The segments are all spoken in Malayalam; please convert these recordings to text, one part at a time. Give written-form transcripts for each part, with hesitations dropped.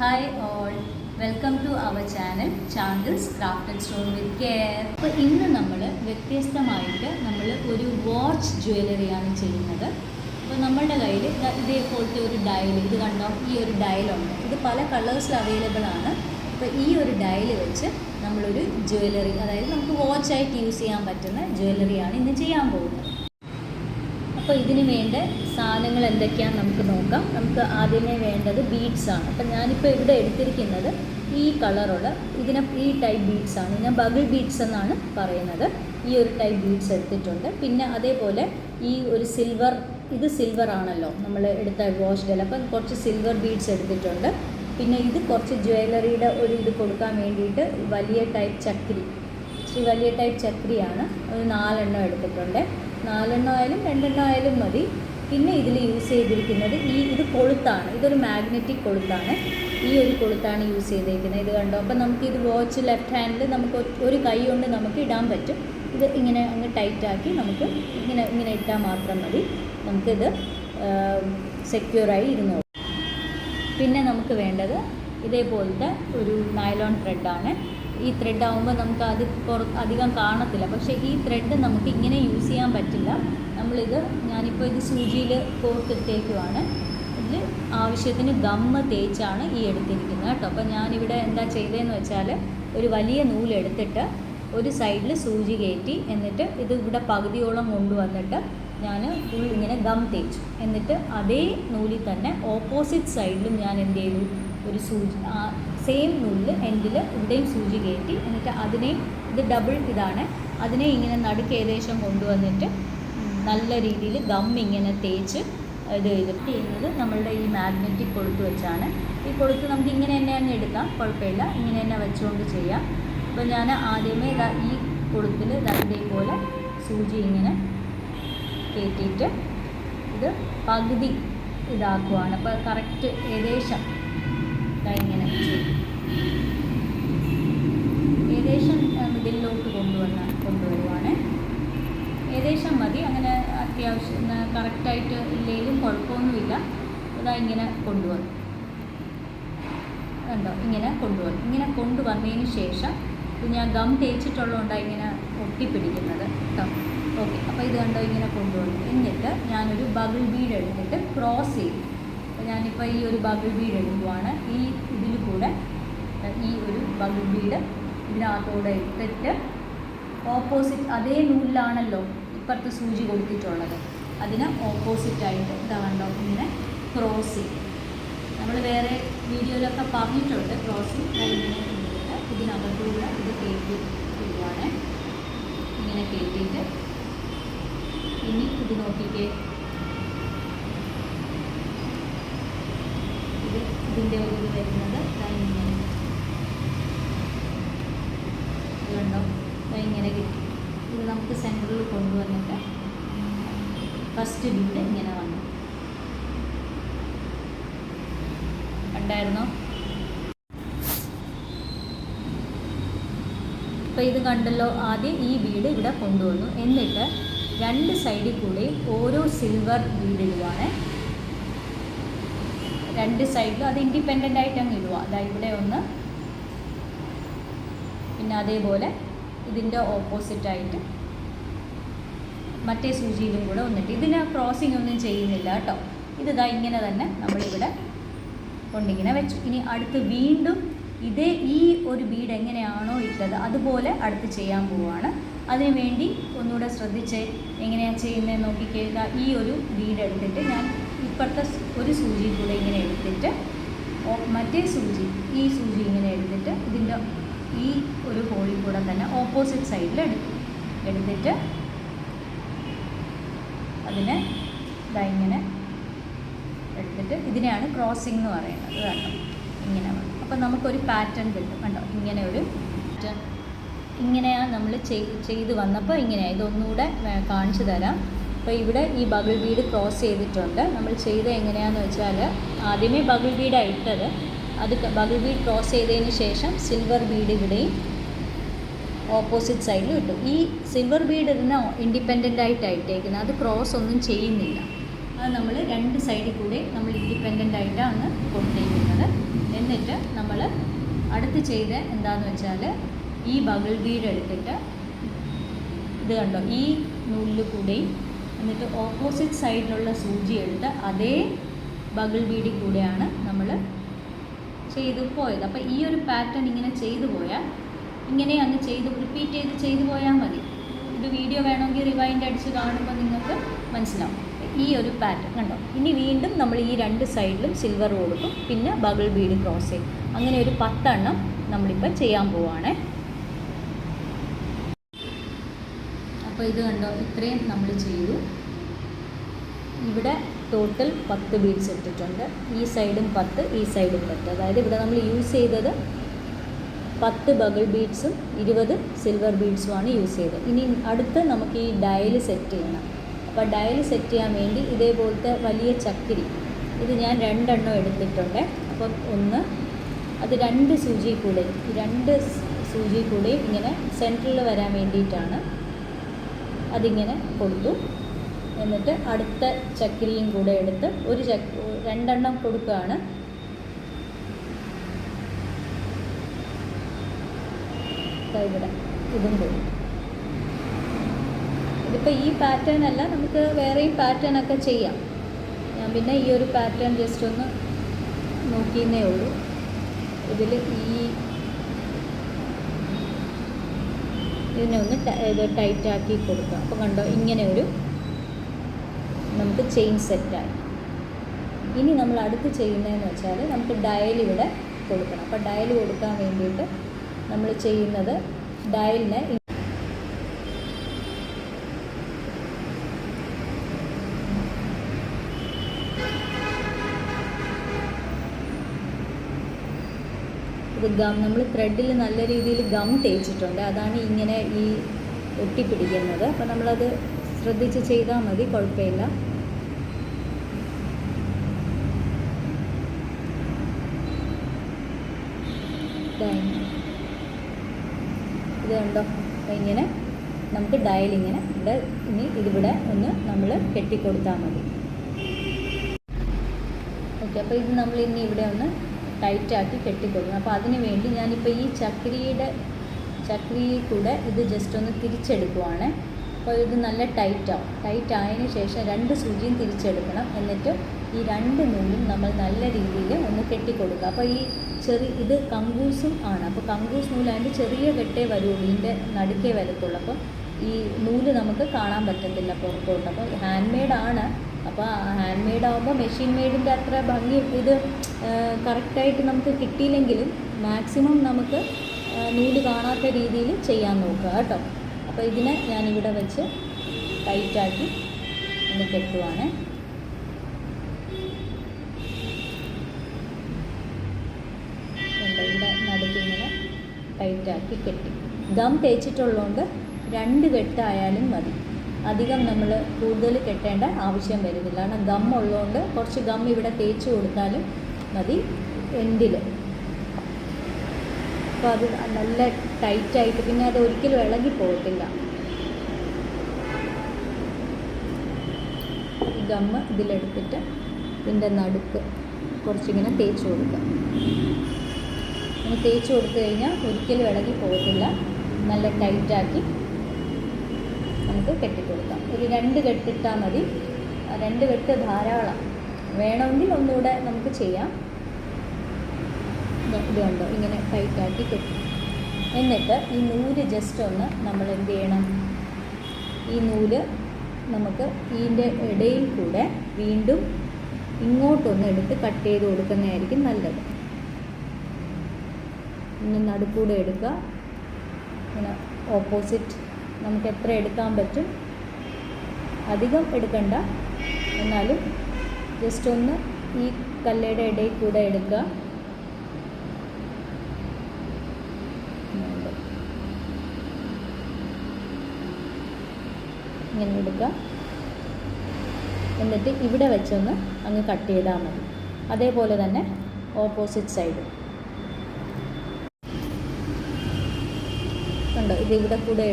Hi all, welcome to our channel ചാങ്കിൾസ് craft and stone with care. അപ്പോൾ ഇന്ന് നമ്മൾ വ്യത്യസ്തമായിട്ട് ഒരു വാച്ച് ജ്വല്ലറിയാണ് ചെയ്യുന്നത്. അപ്പോൾ നമ്മളുടെ കയ്യിൽ ഇതേപോലത്തെ ഒരു ഡയൽ, ഇത് കണ്ടോ, ഈ ഒരു ഡയലുണ്ട്. ഇത് പല കളേഴ്സിൽ അവൈലബിൾ ആണ്. അപ്പോൾ ഈ ഒരു ഡയൽ വെച്ച് നമ്മളൊരു ജ്വല്ലറി, അതായത് നമുക്ക് വാച്ചായിട്ട് യൂസ് ചെയ്യാൻ പറ്റുന്ന ജ്വല്ലറിയാണ് ഇന്ന് ചെയ്യാൻ പോകുന്നത്. അപ്പോൾ ഇതിന് വേണ്ട സാധനങ്ങൾ എന്തൊക്കെയാണെന്ന് നമുക്ക് നോക്കാം. നമുക്ക് ആദ്യമേ വേണ്ടത് ബീഡ്സാണ്. അപ്പം ഞാനിപ്പോൾ ഇവിടെ എടുത്തിരിക്കുന്നത് ഈ കളറുള്ള ഈ ടൈപ്പ് ബീഡ്സാണ്. ഇതിനെ ബബിൾ ബീഡ്സ് എന്നാണ് പറയുന്നത്. ഈ ഒരു ടൈപ്പ് ബീഡ്സ് എടുത്തിട്ടുണ്ട്. പിന്നെ അതേപോലെ ഈ ഒരു ഇത് സിൽവർ ആണല്ലോ നമ്മൾ എടുത്ത വാഷ് ഡെൽ, അപ്പം കുറച്ച് സിൽവർ ബീഡ്സ് എടുത്തിട്ടുണ്ട്. പിന്നെ ഇത് കുറച്ച് ജ്വല്ലറിയുടെ ഇത് കൊടുക്കാൻ വേണ്ടിയിട്ട് വലിയ ടൈപ്പ് ചക്രിയാണ്. ഒരു 4 എണ്ണം എടുത്തിട്ടുണ്ട്. 4 എണ്ണം ആയാലും 2 എണ്ണം ആയാലും മതി. പിന്നെ ഇതിൽ യൂസ് ചെയ്തിരിക്കുന്നത് ഇത് കൊളുത്താണ്. ഇതൊരു മാഗ്നറ്റിക് കൊളുത്താണ്. ഈ ഒരു കൊളുത്താണ് യൂസ് ചെയ്തിരിക്കുന്നത്. ഇത് കണ്ടോ. അപ്പം നമുക്കിത് വാച്ച് ലെഫ്റ്റ് ഹാൻഡിൽ നമുക്ക് ഒരു കൈ കൊണ്ട് നമുക്ക് ഇടാൻ പറ്റും. ഇത് ഇങ്ങനെ അങ്ങ് ടൈറ്റാക്കി നമുക്ക് ഇങ്ങനെ ഇട്ടാൽ മാത്രം മതി. നമുക്കിത് സെക്യൂറായി ഇരുന്നോളും. പിന്നെ നമുക്ക് വേണ്ടത് ഇതേപോലത്തെ ഒരു നൈലോൺ ത്രെഡാണ്. ഈ ത്രെഡ് ആകുമ്പോൾ നമുക്ക് അധികം കാണത്തില്ല. പക്ഷേ ഈ ത്രെഡ് നമുക്ക് ഇങ്ങനെ യൂസ് ചെയ്യാൻ പറ്റില്ല. ഞാനിപ്പോൾ ഇത് സൂചിയിൽ കോർത്തിട്ടേക്കുവാണ്. ഇതിൽ ആവശ്യത്തിന് ഗമ്മ് തേച്ചാണ് ഈ എടുത്തിരിക്കുന്നത് കേട്ടോ. അപ്പോൾ ഞാനിവിടെ എന്താ ചെയ്തതെന്ന് വെച്ചാൽ, ഒരു വലിയ നൂലെടുത്തിട്ട് ഒരു സൈഡിൽ സൂചി കയറ്റി, എന്നിട്ട് ഇത് ഇവിടെ പകുതിയോളം കൊണ്ടുവന്നിട്ട് ഞാൻ ഫുൾ ഇങ്ങനെ ഗം തേച്ചു. എന്നിട്ട് അതേ നൂലിൽ തന്നെ ഓപ്പോസിറ്റ് സൈഡിലും ഞാൻ എന്ത് ചെയ്തു, ഒരു സൂചി സെയിം നൂലിൽ എൻഡിൽ ഇവിടെയും സൂചി കയറ്റി, എന്നിട്ട് ഇത് ഡബിൾ ഇതാണ്, അതിനെ ഇങ്ങനെ നടുക്ക് ഏകദേശം കൊണ്ടുവന്നിട്ട് നല്ല രീതിയിൽ ഗം ഇങ്ങനെ തേച്ച് ചെയ്യുന്നത് നമ്മളുടെ ഈ മാഗ്നറ്റിക് കൊളുത്ത് വെച്ചാണ്. ഈ കൊളുത്ത് നമുക്ക് ഇങ്ങനെ തന്നെ അങ്ങ് എടുക്കാം, കുഴപ്പമില്ല, ഇങ്ങനെ തന്നെ വെച്ചുകൊണ്ട് ചെയ്യാം. അപ്പോൾ ഞാൻ ആദ്യമേ ഈ കൊളുത്തിൽ ഇതേപോലെ സൂചി ഇങ്ങനെ കയറ്റിയിട്ട് ഇത് പകുതി ഇതാക്കുവാണ്. അപ്പോൾ കറക്റ്റ് ഏകദേശം ഇങ്ങനെ ഇതിലോട്ട് കൊണ്ടുവരുവാണ്. ഏകദേശം മതി, അങ്ങനെ അത്യാവശ്യം കറക്റ്റായിട്ട് ഇല്ലെങ്കിലും കുഴപ്പമൊന്നുമില്ല. ഇങ്ങനെ കൊണ്ടുവന്നു കണ്ടോ, ഇങ്ങനെ കൊണ്ടുവന്നതിന് ശേഷം ഇത് ഞാൻ ഗം തേച്ചിട്ടുള്ളതുകൊണ്ടാണ് ഇങ്ങനെ ഒട്ടിപ്പിടിക്കുന്നത് കേട്ടോ. ഓക്കെ, അപ്പോൾ ഇത് കണ്ടോ, ഇങ്ങനെ കൊണ്ടുവന്നു. എന്നിട്ട് ഞാനൊരു ബബിൾ ബീഡ് എടുത്തിട്ട് ക്രോസ് ചെയ്തു. അപ്പോൾ ഞാനിപ്പോൾ ഈ ഒരു ബബിൾ ബീഡ് എടുക്കുവാണ്. ഇതിൽ കൂടെ ഈ ഒരു ബബിൾ ബീഡ് ഇതിനകത്തോടെ ഇട്ടിട്ട് ഓപ്പോസിറ്റ് അതേ നൂലിലാണല്ലോ ഇപ്പുറത്ത് സൂചി കൊടുത്തിട്ടുള്ളത്, അതിന് ഓപ്പോസിറ്റായിട്ട് ഇതാണല്ലോ ഇങ്ങനെ ക്രോസ് ചെയ്യും. നമ്മൾ വേറെ വീഡിയോയിലൊക്കെ പറഞ്ഞിട്ടുണ്ട് ക്രോസിങ്. ഇങ്ങനെ കൊണ്ടിട്ട് ഇതിനകത്തൂടെ ഇത് കയറ്റി ഇടുവാണ്. ഇങ്ങനെ കയറ്റിയിട്ട് ഇനി ഇത് നോക്കിക്കേ, ഇതിൻ്റെ ഒരു ഇത് വരുന്നത് ഇങ്ങനെ കണ്ടോ, ഇങ്ങനെ കിട്ടി. ഇത് നമുക്ക് സെൻറ്ററിൽ കൊണ്ടുവന്നിട്ട് ഫസ്റ്റ് ബീഡ് ഇങ്ങനെ വന്നു, കണ്ടായിരുന്നോ? അപ്പോൾ ഇത് കണ്ടല്ലോ. ആദ്യം ഈ ബീഡ് ഇവിടെ കൊണ്ടുവന്നു. എന്നിട്ട് 2 സൈഡിൽ കൂടെ ഓരോ സിൽവർ ബീഡ് ഇടുവാണ്. 2 സൈഡിലും അത് ഇൻഡിപെൻഡൻ്റ് ആയിട്ട് അങ്ങ് ഇടുക. അതായത് ഇവിടെ ഒന്ന്, പിന്നെ അതേപോലെ ഇതിൻ്റെ ഓപ്പോസിറ്റായിട്ട് മറ്റേ സൂചിയിലും കൂടെ വന്നിട്ട് ഇതിന് ക്രോസിംഗ് ഒന്നും ചെയ്യുന്നില്ല കേട്ടോ. ഇതാ ഇങ്ങനെ തന്നെ നമ്മളിവിടെ കൊണ്ടിങ്ങനെ വെച്ചു. ഇനി അടുത്ത് വീണ്ടും ഈ ഒരു ബീഡ് എങ്ങനെയാണോ ഇട്ടത് അതുപോലെ അടുത്ത് ചെയ്യാൻ പോവുകയാണ്. അതിനു വേണ്ടി ഒന്നുകൂടെ ശ്രദ്ധിച്ച് എങ്ങനെയാണ് ചെയ്യുന്നത് നോക്കിക്കേ. ഈ ഒരു ബീഡ് എടുത്തിട്ട് ഞാൻ ഇപ്പോഴത്തെ ഒരു സൂചി കൂടെ ഇങ്ങനെ എടുത്തിട്ട് മറ്റേ ഈ സൂചി ഇങ്ങനെ എടുത്തിട്ട് ഇതിൻ്റെ ഈ ഒരു ഹോളിൽ കൂടെ തന്നെ ഓപ്പോസിറ്റ് സൈഡിൽ എടുത്തിട്ട് അതിനെ ഇങ്ങനെ എടുത്തിട്ട് ഇതിനെയാണ് ക്രോസിംഗ് എന്ന് പറയുന്നത് കേട്ടോ. ഇങ്ങനെ വേണം. അപ്പോൾ നമുക്കൊരു പാറ്റേൺ കിട്ടും കണ്ടോ. ഇങ്ങനെ ഒരു പാറ്റേൺ ഇങ്ങനെയാണ് നമ്മൾ ചെയ്ത് വന്നപ്പോൾ ഇങ്ങനെയാണ്. ഇതൊന്നുകൂടെ കാണിച്ചു തരാം. അപ്പോൾ ഇവിടെ ഈ ബബിൾ ബീഡ് ക്രോസ് ചെയ്തിട്ടുണ്ട്. നമ്മൾ ചെയ്ത് എങ്ങനെയാണെന്ന് വെച്ചാൽ, ആദ്യമേ ബബിൾ ബീഡാണ് ഇട്ടത്. ബബിൾ ബീഡ് ക്രോസ് ചെയ്തതിന് ശേഷം സിൽവർ ബീഡ് ഇവിടെയും ഓപ്പോസിറ്റ് സൈഡിൽ ഇട്ടു. ഈ സിൽവർ ബീഡ് ഇതിന് ഇൻഡിപെൻഡൻ്റ് ആയിട്ടാണ് ഇട്ടേക്കുന്നത്, അത് ക്രോസ് ഒന്നും ചെയ്യുന്നില്ല. അത് നമ്മൾ 2 സൈഡിൽ കൂടെ നമ്മൾ ഇൻഡിപെൻഡൻ്റ് ആയിട്ടാണ് കൊടുത്തേക്കുന്നത്. എന്നിട്ട് നമ്മൾ അടുത്ത് ചെയ്ത് എന്താണെന്ന് വെച്ചാൽ ഈ ബബിൾ ബീഡ് എടുത്തിട്ട് ഇത് കണ്ടോ, ഈ നൂലിൽ കൂടെയും എന്നിട്ട് ഓപ്പോസിറ്റ് സൈഡിലുള്ള സൂചി എടുത്ത് അതേ ബബിൾ ബീഡിൽ കൂടെയാണ് നമ്മൾ ചെയ്തു പോയത്. അപ്പോൾ ഈ ഒരു പാറ്റേൺ ഇങ്ങനെ ചെയ്തു പോയാൽ ഇങ്ങനെ അങ്ങ് റിപ്പീറ്റ് ചെയ്ത് പോയാൽ മതി. ഇത് വീഡിയോ വേണമെങ്കിൽ റിവൈൻഡ് അടിച്ച് കാണുമ്പോൾ നിങ്ങൾക്ക് മനസ്സിലാവും. ഈ ഒരു പാറ്റേൺ കണ്ടോ. ഇനി വീണ്ടും നമ്മൾ ഈ 2 സൈഡിലും സിൽവർ കൊടുക്കും, പിന്നെ ബബിൾ ബീഡ് ക്രോസ് ചെയ്യും. അങ്ങനെ ഒരു 10 എണ്ണം നമ്മളിപ്പോൾ ചെയ്യാൻ പോവുകയാണ്. അപ്പോൾ ഇത് കണ്ടോ, ഇത്രയും നമ്മൾ ചെയ്തു. ഇവിടെ ടോട്ടൽ 10 ബീഡ്സ് ഇട്ടിട്ടുണ്ട്. ഈ സൈഡും 10, ഈ സൈഡും 10. അതായത് ഇവിടെ നമ്മൾ യൂസ് ചെയ്തത് 10 ബബിൾ ബീഡ്സും 20 സിൽവർ ബീഡ്സുമാണ് യൂസ് ചെയ്തത്. ഇനി അടുത്ത് നമുക്ക് ഈ ഡയൽ സെറ്റ് ചെയ്യണം. അപ്പോൾ ഡയൽ സെറ്റ് ചെയ്യാൻ വേണ്ടി ഇതേപോലത്തെ വലിയ ചക്കിരി ഇത് ഞാൻ 2 എണ്ണം എടുത്തിട്ടുണ്ട്. അപ്പം അത് 2 സൂചി കൂടെ, 2 സൂചി കൂടെ ഇങ്ങനെ സെൻറ്ററിൽ വരാൻ വേണ്ടിയിട്ടാണ് അതിങ്ങനെ കൊടുത്തു. എന്നിട്ട് അടുത്ത ചക്കിരിയും കൂടെ എടുത്ത് 2 എണ്ണം കൊടുക്കുകയാണ്. ഇവിടെ ഇതും കൊടുക്കും. ഇതിപ്പോൾ ഈ പാറ്റേൺ അല്ല, നമുക്ക് വേറെയും പാറ്റേൺ ഒക്കെ ചെയ്യാം. ഞാൻ പിന്നെ ഈ ഒരു പാറ്റേൺ ജസ്റ്റ് ഒന്ന് നോക്കിയെന്നേ ഉള്ളൂ. ഇതിൽ ഇതിനെ ഒന്ന് ടൈറ്റാക്കി കൊടുക്കുക. അപ്പോൾ കണ്ടോ, ഇങ്ങനെ ഒരു നമുക്ക് ചെയിൻ സെറ്റായി. ഇനി നമ്മൾ അടുത്ത് ചെയ്യുന്നതെന്ന് വെച്ചാൽ നമുക്ക് ഡയൽ ഇവിടെ കൊടുക്കണം. അപ്പോൾ ഡയൽ കൊടുക്കാൻ വേണ്ടിയിട്ട് നമ്മൾ ചെയ്യുന്നത് ഡയലിനെ ഇത് നമ്മൾ ത്രെഡിൽ നല്ല രീതിയിൽ ഗം തേച്ചിട്ടുണ്ട്. അതാണ് ഇങ്ങനെ ഈ ഒട്ടിപ്പിടിക്കുന്നത്. അപ്പോൾ നമ്മളത് ശ്രദ്ധിച്ച് ചെയ്താൽ മതി, കുഴപ്പമില്ല. ഇത് കണ്ടോ, അപ്പോൾ ഇങ്ങനെ നമുക്ക് ഡയൽ ഇങ്ങനെ ഇനി ഇതിവിടെ ഒന്ന് നമ്മൾ കെട്ടിക്കൊടുത്താൽ മതി. ഓക്കെ, അപ്പോൾ ഇത് നമ്മൾ ഇനി ഇവിടെ ഒന്ന് ടൈറ്റാക്കി കെട്ടിക്കൊടുക്കണം. അപ്പോൾ അതിന് വേണ്ടി ഞാനിപ്പോൾ ഈ ചക്രിയിൽ കൂടെ ഇത് ജസ്റ്റ് ഒന്ന് തിരിച്ചെടുക്കുവാണ്. അപ്പോൾ ഇത് നല്ല ടൈറ്റാവും. ടൈറ്റ് ആയതിനു ശേഷം 2 സൂചിയും തിരിച്ചെടുക്കണം. എന്നിട്ട് ഈ 2 നൂലും നമ്മൾ നല്ല രീതിയിൽ ഒന്ന് കെട്ടിക്കൊടുക്കുക. അപ്പോൾ ഈ ഇത് കങ്കൂസും ആണ്. അപ്പോൾ കങ്കൂസ് നൂലായതിൻ്റെ ചെറിയ കെട്ടേ വരുള്ളൂ, ഇതിൻ്റെ നടുക്കേ വരത്തുള്ളൂ. അപ്പോൾ ഈ നൂല് നമുക്ക് കാണാൻ പറ്റത്തില്ല പുറത്തോട്ട്. അപ്പോൾ ഹാൻഡ് മെയ്ഡാണ്. അപ്പോൾ ഹാൻഡ് മെയ്ഡ് ആകുമ്പോൾ മെഷീൻ മെയ്ഡിൻ്റെ അത്ര ഭംഗി ഇത് കറക്റ്റായിട്ട് നമുക്ക് കിട്ടിയില്ലെങ്കിലും മാക്സിമം നമുക്ക് നൂല് കാണാത്ത രീതിയിൽ ചെയ്യാൻ നോക്കുക കേട്ടോ. അപ്പോൾ ഇതിനെ ഞാനിവിടെ വെച്ച് ടൈറ്റാക്കി ഒന്ന് കെട്ടുവാണ്. ഇവിടെ നടുക്കിങ്ങനെ ടൈറ്റാക്കി കെട്ടി ഗം തേച്ചിട്ടുള്ളതുകൊണ്ട് 2 കെട്ടായാലും മതി. അധികം നമ്മൾ കൂടുതൽ കെട്ടേണ്ട ആവശ്യം വരുന്നില്ല. കാരണം ഗം ഉള്ളതുകൊണ്ട് കുറച്ച് ഗം ഇവിടെ തേച്ച് കൊടുത്താലും മതി എൻഡിൽ. അപ്പോൾ അത് നല്ല ടൈറ്റായിട്ട് പിന്നെ അത് ഒരിക്കലും ഇളകി പോകത്തില്ല. ഗമ്മ് ഇതിലെടുത്തിട്ട് ഇതിൻ്റെ നടുക്ക് കുറച്ചിങ്ങനെ തേച്ച് കൊടുക്കുക. ഇങ്ങനെ തേച്ച് കൊടുത്തു കഴിഞ്ഞാൽ ഒരിക്കലും ഇളകി പോകത്തില്ല. നല്ല ടൈറ്റാക്കി നമുക്ക് കെട്ടിക്കൊടുക്കാം. ഒരു 2 കെട്ടിട്ടാൽ മതി. 2 കെട്ട് ധാരാളം. വേണമെങ്കിൽ ഒന്നുകൂടെ നമുക്ക് ചെയ്യാം. ഇത് കണ്ടോ, ഇങ്ങനെ ടൈറ്റാക്കി കെട്ടി. എന്നിട്ട് ഈ നൂല് ജസ്റ്റ് ഒന്ന് നമ്മൾ എന്ത് ചെയ്യണം, ഈ നൂല് നമുക്ക് ഇതിൻ്റെ ഇടയിൽ കൂടെ വീണ്ടും ഇങ്ങോട്ടൊന്ന് എടുത്ത് കട്ട് ചെയ്ത് കൊടുക്കുന്നതായിരിക്കും നല്ലത്. ഇനി നടുക്കൂടെ എടുക്കുക. ഇങ്ങനെ ഓപ്പോസിറ്റ് നമുക്ക് എത്ര എടുക്കാൻ പറ്റും, അധികം എടുക്കണ്ട, എന്നാലും ജസ്റ്റ് ഒന്ന് ഈ കല്ലയുടെ ഇടയിൽ കൂടെ എടുക്കുക. ഇങ്ങനെ എടുക്കുക. എന്നിട്ട് ഇവിടെ വെച്ചൊന്ന് അങ്ങ് കട്ട് ചെയ്താൽ മതി. അതേപോലെ തന്നെ ഓപ്പോസിറ്റ് സൈഡ് കണ്ടോ, ഇത് ഇവിടെ കൂടെ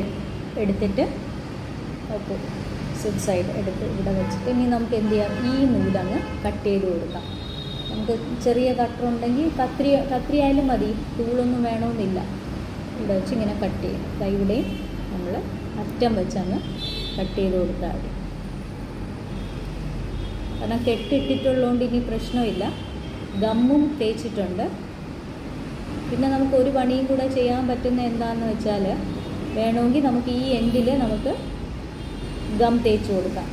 എടുത്തിട്ട് ഓപ്പോസിറ്റ് സൈഡ് എടുത്ത് ഇവിടെ വെച്ചിട്ട് ഇനി നമുക്ക് എന്ത് ചെയ്യാം, ഈ നൂലങ്ങ് കട്ട് ചെയ്ത് കൊടുക്കാം. നമുക്ക് നമുക്ക് ചെറിയ കട്ടറുണ്ടെങ്കിൽ കത്രിയായാലും മതി, ടൂളൊന്നും വേണമെന്നില്ല. ഇവിടെ വെച്ച് ഇങ്ങനെ കട്ട് ചെയ്യും. ഇവിടെയും നമ്മൾ അറ്റം വെച്ചങ്ങ് കട്ട് ചെയ്ത് കൊടുത്താൽ മതി. കാരണം കെട്ടിട്ടിട്ടുള്ളതുകൊണ്ട് ഇനി പ്രശ്നമില്ല. ഗമ്മും തേച്ചിട്ടുണ്ട്. പിന്നെ നമുക്ക് ഒരു പണിയും കൂടെ ചെയ്യാൻ പറ്റുന്ന എന്താണെന്ന് വെച്ചാൽ, വേണമെങ്കിൽ നമുക്ക് ഈ എൻഡിൽ നമുക്ക് ഗം തേച്ച് കൊടുക്കാം.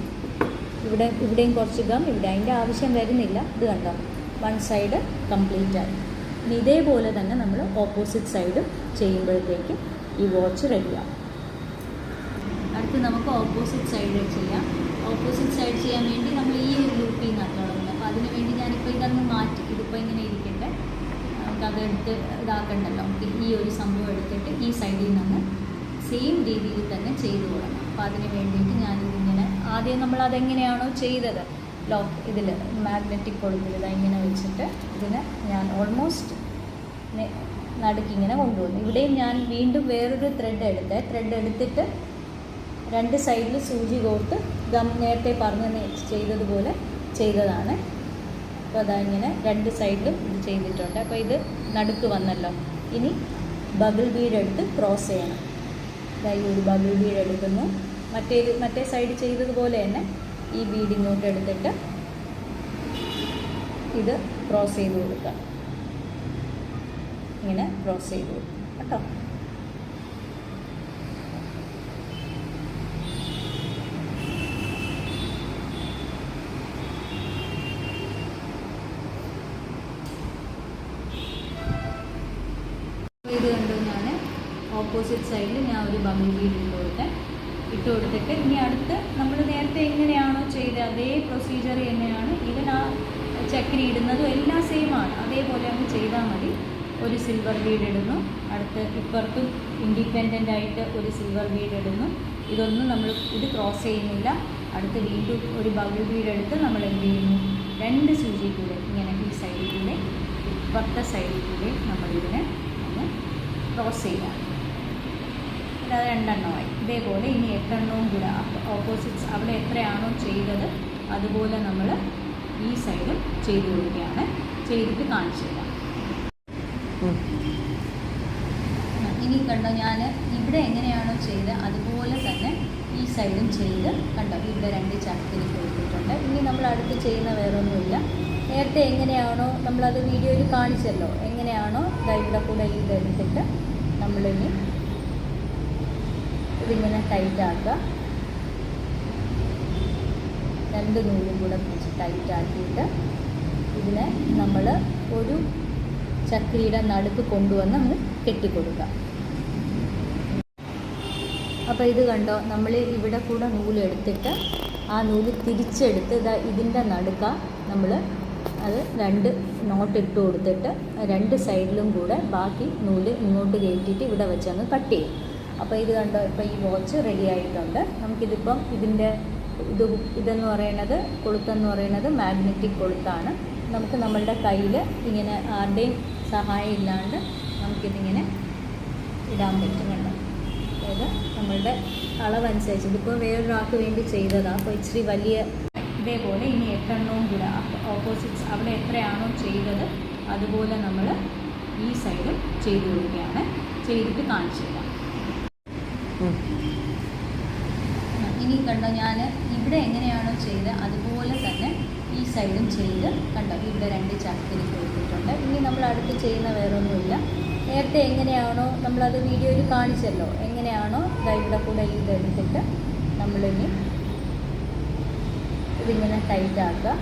ഇവിടെയും കുറച്ച് ഗം, ഇവിടെ അതിൻ്റെ ആവശ്യം വരുന്നില്ല. ഇത് കണ്ടോ, വൺ സൈഡ് കംപ്ലീറ്റ് ആയി. ഇനി ഇതേപോലെ തന്നെ നമ്മൾ ഓപ്പോസിറ്റ് സൈഡും ചെയ്യുമ്പോഴത്തേക്കും ഈ വാച്ച് റെഡിയാവും. അടുത്ത് നമുക്ക് ഓപ്പോസിറ്റ് സൈഡ് ചെയ്യാം. ഓപ്പോസിറ്റ് സൈഡ് ചെയ്യാൻ വേണ്ടി നമ്മൾ ഈ ഒരു ലൂപ്പിൽ നിന്നാണ് തുടങ്ങുന്നത്. അപ്പോൾ അതിന് വേണ്ടി ഞാനിപ്പോൾ ഇതങ്ങ് മാറ്റി, ഇതിപ്പോൾ ഇങ്ങനെ ഇരിക്കട്ടെ, നമുക്കതെടുത്ത് ഇതാക്കണ്ടല്ലോ. നമുക്ക് ഈ ഒരു സംഭവം എടുത്തിട്ട് ഈ സൈഡിൽ നിന്ന് സെയിം രീതിയിൽ തന്നെ ചെയ്തു കൊടുക്കണം. അപ്പോൾ അതിന് വേണ്ടിയിട്ട് ഞാനിതിങ്ങനെ ആദ്യം നമ്മളതെങ്ങനെയാണോ ചെയ്തത്, ഇതിൽ മാഗ്നറ്റിക് കൊടുത്തിട്ട് ഇങ്ങനെ വെച്ചിട്ട് ഇതിനെ ഞാൻ ഓൾമോസ്റ്റ് നടുക്കിങ്ങനെ കൊണ്ടുവന്നു. ഇവിടെയും ഞാൻ വീണ്ടും വേറൊരു ത്രെഡ് എടുത്തിട്ട് രണ്ട് സൈഡിൽ സൂചി കോർത്ത് ഗം നേരത്തെ ചെയ്തതുപോലെ ചെയ്തതാണ്. അപ്പോൾ ഇങ്ങനെ രണ്ട് സൈഡിലും ഇത് ചെയ്തിട്ടുണ്ട്. അപ്പോൾ ഇത് നടുക്ക് വന്നല്ലോ. ഇനി ബബിൾ ബീഡ് എടുത്ത് ക്രോസ് ചെയ്യണം. അതായത് ഒരു ബബിൾ ബീഡ് എടുക്കുന്നു, മറ്റേ സൈഡ് ചെയ്തതുപോലെ തന്നെ ഈ ബീഡ് ഇങ്ങോട്ട് എടുത്തിട്ട് ഇത് ക്രോസ് ചെയ്ത് കൊടുക്കുക. ഇങ്ങനെ ക്രോസ് ചെയ്ത് കൊടുക്കുക കേട്ടോ. ഇത് കണ്ടു, ഞാൻ ഓപ്പോസിറ്റ് സൈഡിൽ ഞാൻ ഒരു ബബിൾ ബീഡ് ഇട്ട് കൊടുത്തിട്ട് ഇനി അടുത്ത് നമ്മൾ നേരത്തെ എങ്ങനെയാണോ ചെയ്തത് അതേ പ്രൊസീജിയർ തന്നെയാണ്. ഈവൻ ആ ചക്കരി ഇടുന്നതും എല്ലാം സെയിമാണ്. അതേപോലെ അങ്ങ് ചെയ്താൽ മതി. ഒരു സിൽവർ ബീഡ് ഇടുന്നു, അടുത്ത് ഇപ്പുറത്തും ഇൻഡിപെൻഡൻ്റ് ആയിട്ട് ഒരു സിൽവർ ബീഡ് ഇടുന്നു. ഇതൊന്നും നമ്മൾ ഇത് ക്രോസ് ചെയ്യുന്നില്ല. അടുത്ത് വീണ്ടും ഒരു ബബിൾ ബീഡ് എടുത്ത് നമ്മൾ എന്ത് ചെയ്യുന്നു, രണ്ട് സൂചി കൂടെ ഇങ്ങനെ ഈ സൈഡിൽ കൂടെ ഇപ്പുറത്തെ സൈഡിൽ കൂടെ നമ്മളിതിനെ ഒന്ന് ക്രോസ് ചെയ്യാം. അത് രണ്ടെണ്ണമായി. ഇതേപോലെ ഇനി 8 എണ്ണവും കൂടെ ഓപ്പോസിറ്റ്സ് അവിടെ എത്രയാണോ ചെയ്തത് അതുപോലെ നമ്മൾ ഈ സൈഡും ചെയ്ത് കൊടുക്കുകയാണ്. ചെയ്തിട്ട് കാണിച്ചു തരാം. ഇനി കണ്ടോ, ഞാൻ ഇവിടെ എങ്ങനെയാണോ ചെയ്തത് അതുപോലെ തന്നെ ഈ സൈഡും ചെയ്ത് കണ്ടോ, ഇവിടെ രണ്ട് ചക്കിന് കൊടുത്തിട്ടുണ്ട്. ഇനി നമ്മൾ അടുത്ത് ചെയ്യുന്ന വേറൊന്നുമില്ല. നേരത്തെ എങ്ങനെയാണോ നമ്മളത് വീഡിയോയിൽ കാണിച്ചല്ലോ, എങ്ങനെയാണോ ഇവിടെ കൂടെ ഇതെടുത്തിട്ട് നമ്മളിനി ഇതിങ്ങനെ ടൈറ്റാക്കുക. രണ്ട് നൂലും കൂടെ പിടിച്ച് ടൈറ്റാക്കിയിട്ട് ഇതിനെ നമ്മൾ ഒരു ചക്രിയുടെ നടുക്ക് കൊണ്ടുവന്ന് നമ്മൾ കെട്ടിക്കൊടുക്കുക. അപ്പോൾ ഇത് കണ്ടോ, നമ്മൾ ഇവിടെ കൂടെ നൂലെടുത്തിട്ട് ആ നൂല് തിരിച്ചെടുത്ത് ഇതിൻ്റെ നടുക്ക നമ്മൾ അത് രണ്ട് നോട്ട് ഇട്ട് കൊടുത്തിട്ട് രണ്ട് സൈഡിലും കൂടെ ബാക്കി നൂല് ഇങ്ങോട്ട് കയറ്റിയിട്ട് ഇവിടെ വെച്ച് അങ്ങ് കട്ട് ചെയ്യും. അപ്പോൾ ഇത് കണ്ടോ, ഇപ്പോൾ ഈ വാച്ച് റെഡി ആയിട്ടുണ്ട്. നമുക്കിതിപ്പം ഇതെന്ന് പറയുന്നത് കൊളുത്തെന്ന് പറയുന്നത് മാഗ്നറ്റിക് കൊളുത്താണ്. നമുക്ക് നമ്മളുടെ കയ്യിൽ ഇങ്ങനെ ആരുടെയും സഹായം ഇല്ലാണ്ട് നമുക്കിതിങ്ങനെ ഇടാൻ പറ്റും. കണ്ടോ, അതായത് നമ്മളുടെ അളവനുസരിച്ച് ഇതിപ്പോൾ വേറൊരാൾക്ക് വേണ്ടി ചെയ്തതാണ്. അപ്പോൾ ഇച്ചിരി വലിയ ഇതേപോലെ ഇനി 8 എണ്ണവും കൂടെ ഓപ്പോസിറ്റ്സ് അവിടെ എത്രയാണോ ചെയ്തത് അതുപോലെ നമ്മൾ ഈ സൈഡും ചെയ്ത് കൊടുക്കുകയാണ്. ചെയ്തിട്ട് കാണിച്ചു തരാം. ഇനി കണ്ടോ, ഞാൻ ഇവിടെ എങ്ങനെയാണോ ചെയ്തത് അതുപോലെ തന്നെ ഈ സൈഡും ചെയ്ത് കണ്ടോ, ഇവിടെ രണ്ട് ചക്കിന് കൊടുത്തിട്ടുണ്ട്. ഇനി നമ്മൾ അടുത്ത് ചെയ്യുന്ന വേറൊന്നുമില്ല. നേരത്തെ എങ്ങനെയാണോ നമ്മളത് വീഡിയോയിൽ കാണിച്ചല്ലോ, എങ്ങനെയാണോ ഇവിടെ കൂടെ ഇതെടുത്തിട്ട് നമ്മളിനി ഇതിങ്ങനെ ടൈറ്റാക്കുക.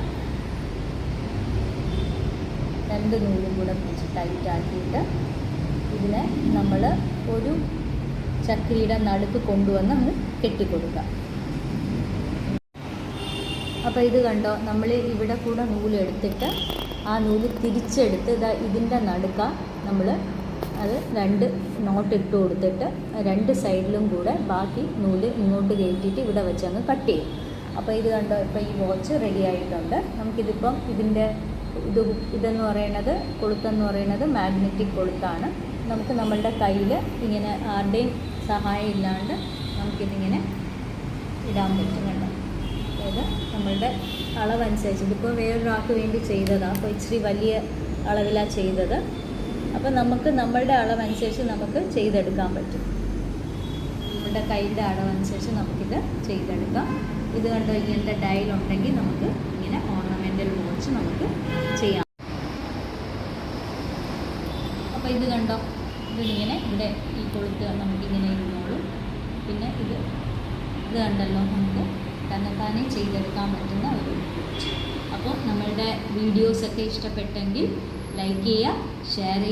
രണ്ട് നൂലും കൂടെ പിടിച്ച് ടൈറ്റാക്കിയിട്ട് ഇതിനെ നമ്മൾ ഒരു ചക്രിയുടെ നടുക്ക് കൊണ്ടുവന്ന് നമ്മൾ കെട്ടിക്കൊടുക്കുക. അപ്പോൾ ഇത് കണ്ടോ, നമ്മൾ ഇവിടെ കൂടെ നൂലെടുത്തിട്ട് ആ നൂല് തിരിച്ചെടുത്ത് ഇതിൻ്റെ നടുക്ക നമ്മൾ അത് രണ്ട് നോട്ട് ഇട്ട് കൊടുത്തിട്ട് രണ്ട് സൈഡിലും കൂടെ ബാക്കി നൂല് ഇങ്ങോട്ട് കയറ്റിയിട്ട് ഇവിടെ വെച്ച് അങ്ങ് കട്ട് ചെയ്യും. അപ്പോൾ ഇത് കണ്ടോ, ഇപ്പോൾ ഈ വാച്ച് റെഡി ആയിട്ടുണ്ട്. നമുക്കിതിപ്പം ഇതെന്ന് പറയുന്നത് കൊളുത്തെന്ന് പറയുന്നത് മാഗ്നറ്റിക് കൊളുത്താണ്. നമുക്ക് നമ്മളുടെ കയ്യിൽ ഇങ്ങനെ ആരുടെയും സഹായം ഇല്ലാണ്ട് നമുക്കിതിങ്ങനെ ഇടാൻ പറ്റും. കണ്ടോ, ഇത് നമ്മളുടെ അളവനുസരിച്ച് ഇതിപ്പോൾ വേറൊരാൾക്ക് വേണ്ടി ചെയ്തതാണ്, അപ്പോൾ ഇച്ചിരി വലിയ അളവിലാണ് ചെയ്തത്. അപ്പോൾ നമുക്ക് നമ്മളുടെ അളവനുസരിച്ച് നമുക്ക് ചെയ്തെടുക്കാൻ പറ്റും. നമ്മുടെ കൈയുടെ അളവനുസരിച്ച് നമുക്കിത് ചെയ്തെടുക്കാം. ഇത് കണ്ടോ, ഇങ്ങനത്തെ ഡയൽ ഉണ്ടെങ്കിൽ നമുക്ക് ഇങ്ങനെ ഓർണമെൻ്റൽ വാച്ച് നമുക്ക് ചെയ്യാം. അപ്പോൾ ഇത് കണ്ടോ, ഇതിങ്ങനെ ഇവിടെ ഈ കൊളുത്ത് നമുക്കിങ്ങനെ ഇരുന്നോളും. പിന്നെ ഇത് കണ്ടല്ലോ, നമുക്ക് തന്നെത്താനെ ചെയ്തെടുക്കാൻ പറ്റുന്ന ഒരു വാച്ച്. അപ്പോൾ നമ്മളുടെ വീഡിയോസൊക്കെ ഇഷ്ടപ്പെട്ടെങ്കിൽ ലൈക്ക് ചെയ്യുക, ഷെയർ ചെയ്യുക.